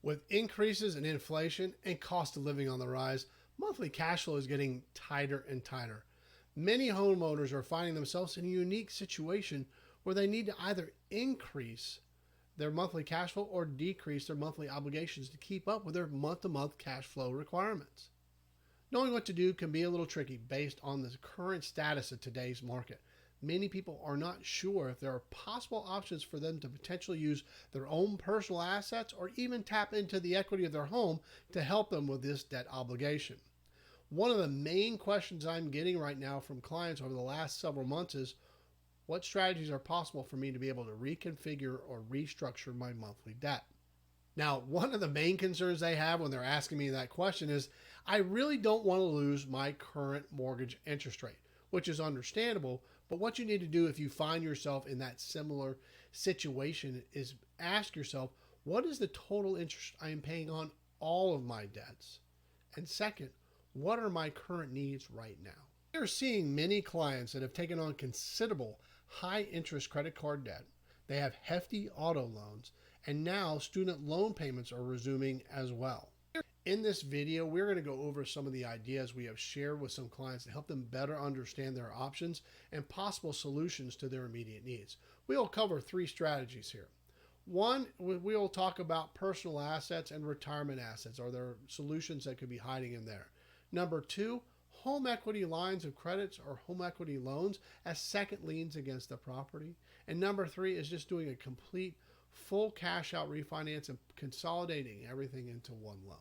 With increases in inflation and cost of living on the rise, monthly cash flow is getting tighter and tighter. Many homeowners are finding themselves in a unique situation where they need to either increase their monthly cash flow or decrease their monthly obligations to keep up with their month-to-month cash flow requirements. Knowing what to do can be a little tricky based on the current status of today's market. Many people are not sure if there are possible options for them to potentially use their own personal assets or even tap into the equity of their home to help them with this debt obligation. One of the main questions I'm getting right now from clients over the last several months is, what strategies are possible for me to be able to reconfigure or restructure my monthly debt? Now, one of the main concerns they have when they're asking me that question is, I really don't want to lose my current mortgage interest rate, which is understandable. But what you need to do if you find yourself in that similar situation is ask yourself, what is the total interest I am paying on all of my debts? And second, what are my current needs right now? We're seeing many clients that have taken on considerable high interest credit card debt. They have hefty auto loans, and now student loan payments are resuming as well. In this video, we're going to go over some of the ideas we have shared with some clients to help them better understand their options and possible solutions to their immediate needs. We'll cover three strategies here. One, we'll talk about personal assets and retirement assets. Are there solutions that could be hiding in there? Number two, home equity lines of credits or home equity loans as second liens against the property. And number three is just doing a complete full cash out refinance and consolidating everything into one loan.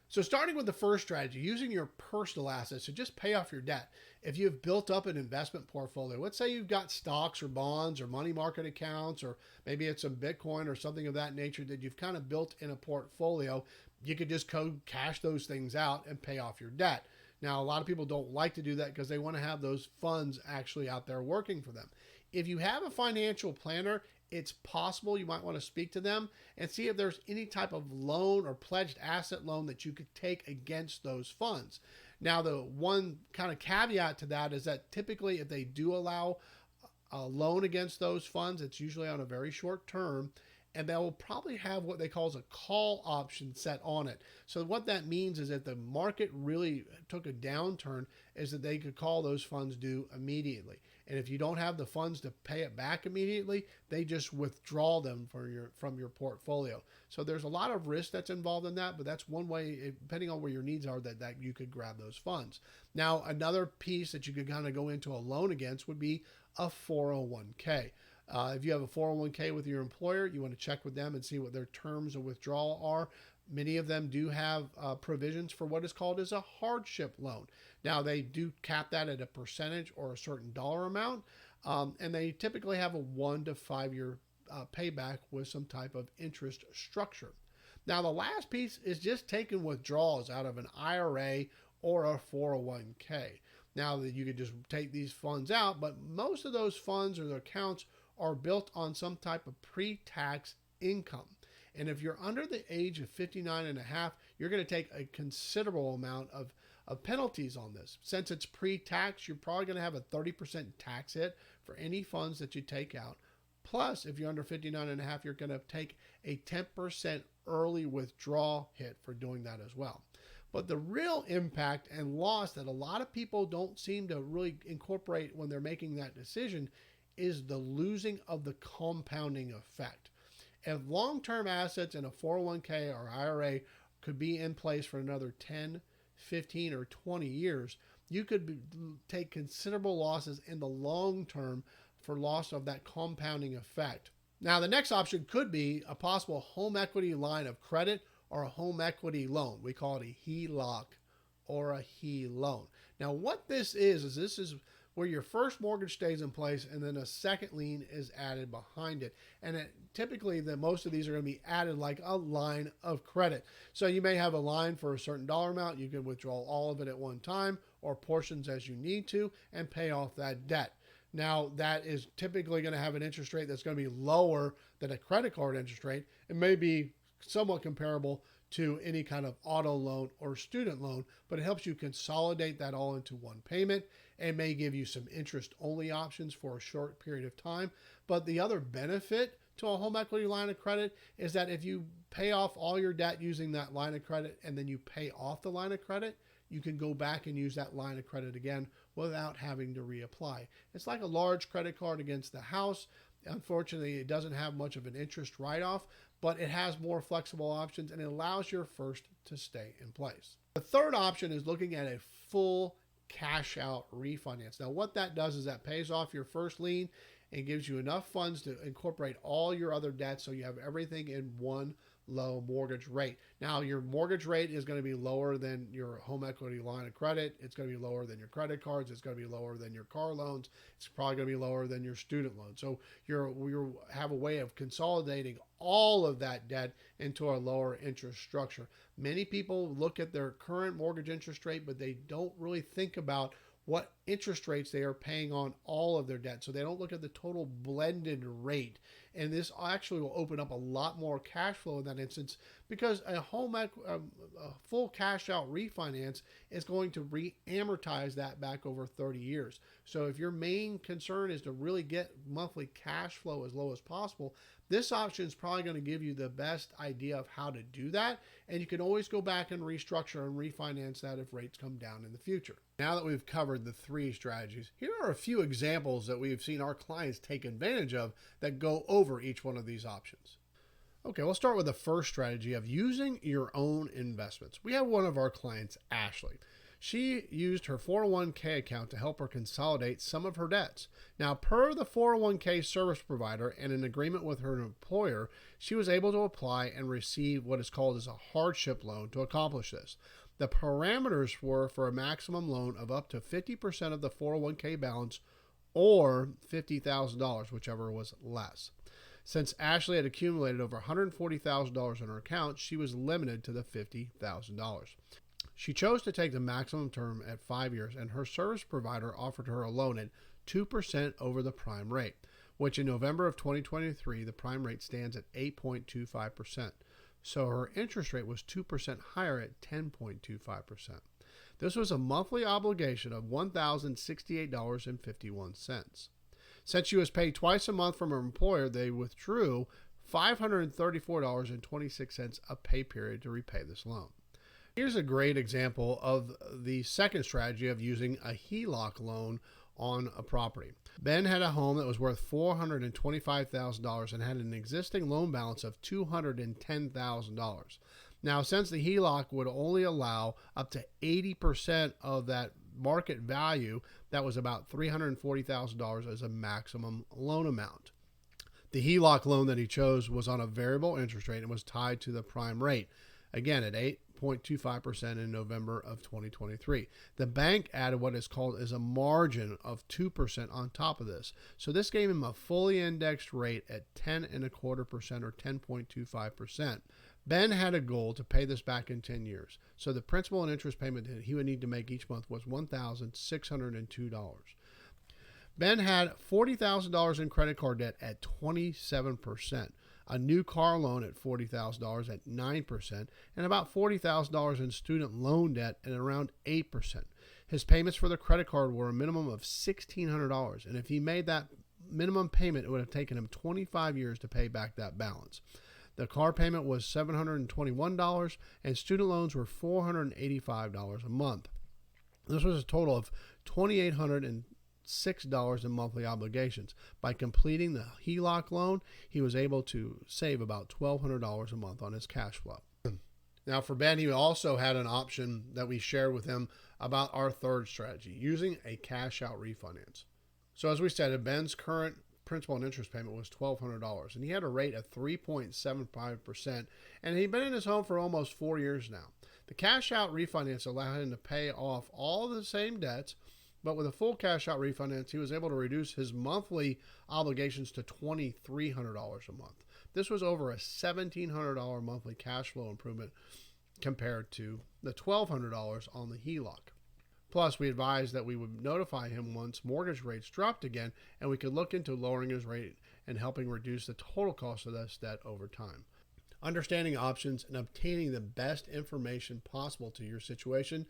So starting with the first strategy, using your personal assets to just pay off your debt. If you've built up an investment portfolio, let's say you've got stocks or bonds or money market accounts, or maybe it's some Bitcoin or something of that nature that you've kind of built in a portfolio, you could just cash those things out and pay off your debt. Now, a lot of people don't like to do that because they want to have those funds actually out there working for them. If you have a financial planner, it's possible you might want to speak to them and see if there's any type of loan or pledged asset loan that you could take against those funds. Now, the one kind of caveat to that is that typically if they do allow a loan against those funds, it's usually on a very short term, and they will probably have what they call a call option set on it. So what that means is if the market really took a downturn, is that they could call those funds due immediately. And if you don't have the funds to pay it back immediately, they just withdraw them from your portfolio. So there's a lot of risk that's involved in that, but that's one way, depending on where your needs are, that you could grab those funds. Now, another piece that you could kind of go into a loan against would be a 401k. If you have a 401k with your employer, you want to check with them and see what their terms of withdrawal are. Many of them do have provisions for what is called as a hardship loan. Now, they do cap that at a percentage or a certain dollar amount, and they typically have a 1 to 5 year payback with some type of interest structure. Now, the last piece is just taking withdrawals out of an IRA or a 401k. Now, that you could just take these funds out, but most of those funds or the accounts are built on some type of pre-tax income. And if you're under the age of 59 and a half, you're going to take a considerable amount of penalties on this. Since it's pre-tax, you're probably going to have a 30% tax hit for any funds that you take out. Plus, if you're under 59 and a half, you're going to take a 10% early withdrawal hit for doing that as well. But the real impact and loss that a lot of people don't seem to really incorporate when they're making that decision is the losing of the compounding effect. If long-term assets in a 401k or IRA could be in place for another 10, 15, or 20 years, you could take considerable losses in the long term for loss of that compounding effect. Now, the next option could be a possible home equity line of credit or a home equity loan. We call it a HELOC or a HE loan. Now, what this is this is where your first mortgage stays in place and then a second lien is added behind it. And typically, most of these are going to be added like a line of credit. So you may have a line for a certain dollar amount. You can withdraw all of it at one time or portions as you need to and pay off that debt. Now, that is typically going to have an interest rate that's going to be lower than a credit card interest rate. It may be somewhat comparable to any kind of auto loan or student loan, but it helps you consolidate that all into one payment and may give you some interest-only options for a short period of time. But the other benefit to a home equity line of credit is that if you pay off all your debt using that line of credit and then you pay off the line of credit, you can go back and use that line of credit again without having to reapply. It's like a large credit card against the house. Unfortunately, it doesn't have much of an interest write-off, but it has more flexible options and it allows your first to stay in place. The third option is looking at a full cash out refinance. Now, what that does is that pays off your first lien and gives you enough funds to incorporate all your other debts so you have everything in one low mortgage rate. Now, your mortgage rate is going to be lower than your home equity line of credit. It's going to be lower than your credit cards. It's going to be lower than your car loans. It's probably going to be lower than your student loans. So you have a way of consolidating all of that debt into a lower interest structure. Many people look at their current mortgage interest rate, but they don't really think about what interest rates they are paying on all of their debt. So they don't look at the total blended rate. And this actually will open up a lot more cash flow in that instance, because a full cash out refinance is going to re-amortize that back over 30 years. So if your main concern is to really get monthly cash flow as low as possible, this option is probably going to give you the best idea of how to do that. And you can always go back and restructure and refinance that if rates come down in the future. Now that we've covered the three strategies, here are a few examples that we've seen our clients take advantage of that go over each one of these options. Okay, we'll start with the first strategy of using your own investments. We have one of our clients, Ashley. She used her 401k account to help her consolidate some of her debts. Now, per the 401k service provider and an agreement with her employer, she was able to apply and receive what is called as a hardship loan to accomplish this. The parameters were for a maximum loan of up to 50% of the 401k balance or $50,000, whichever was less. Since Ashley had accumulated over $140,000 in her account, she was limited to the $50,000. She chose to take the maximum term at 5 years, and her service provider offered her a loan at 2% over the prime rate, which in November of 2023, the prime rate stands at 8.25%. So her interest rate was 2% higher at 10.25%. This was a monthly obligation of $1,068.51. Since she was paid twice a month from her employer, they withdrew $534.26 a pay period to repay this loan. Here's a great example of the second strategy of using a HELOC loan on a property. Ben had a home that was worth $425,000 and had an existing loan balance of $210,000. Now, since the HELOC would only allow up to 80% of that market value, that was about $340,000 as a maximum loan amount. The HELOC loan that he chose was on a variable interest rate and was tied to the prime rate, again at 8.25% in November of 2023. The bank added what is called as a margin of 2% on top of this. So this gave him a fully indexed rate at 10.25% or 10.25%. Ben had a goal to pay this back in 10 years. So the principal and interest payment that he would need to make each month was $1,602. Ben had $40,000 in credit card debt at 27%, a new car loan at $40,000 at 9%, and about $40,000 in student loan debt at around 8%. His payments for the credit card were a minimum of $1,600, and if he made that minimum payment, it would have taken him 25 years to pay back that balance. The car payment was $721, and student loans were $485 a month. This was a total of $2,806 in monthly obligations. By completing the HELOC loan, he was able to save about $1,200 a month on his cash flow. Now, for Ben, he also had an option that we shared with him about our third strategy, using a cash-out refinance. So as we said, Ben's current principal and interest payment was $1,200, and he had a rate of 3.75%, and he'd been in his home for almost 4 years now. The cash-out refinance allowed him to pay off all the same debts, but with a full cash-out refinance, he was able to reduce his monthly obligations to $2,300 a month. This was over a $1,700 monthly cash flow improvement compared to the $1,200 on the HELOC. Plus, we advised that we would notify him once mortgage rates dropped again, and we could look into lowering his rate and helping reduce the total cost of this debt over time. Understanding options and obtaining the best information possible to your situation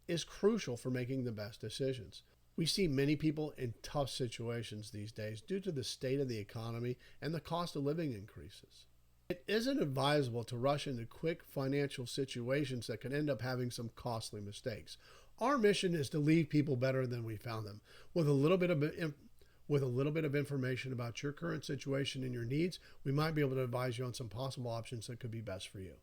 is crucial for making the best decisions. We see many people in tough situations these days due to the state of the economy and the cost of living increases. It isn't advisable to rush into quick financial situations that could end up having some costly mistakes. Our mission is to leave people better than we found them. With a little bit of information about your current situation and your needs, we might be able to advise you on some possible options that could be best for you.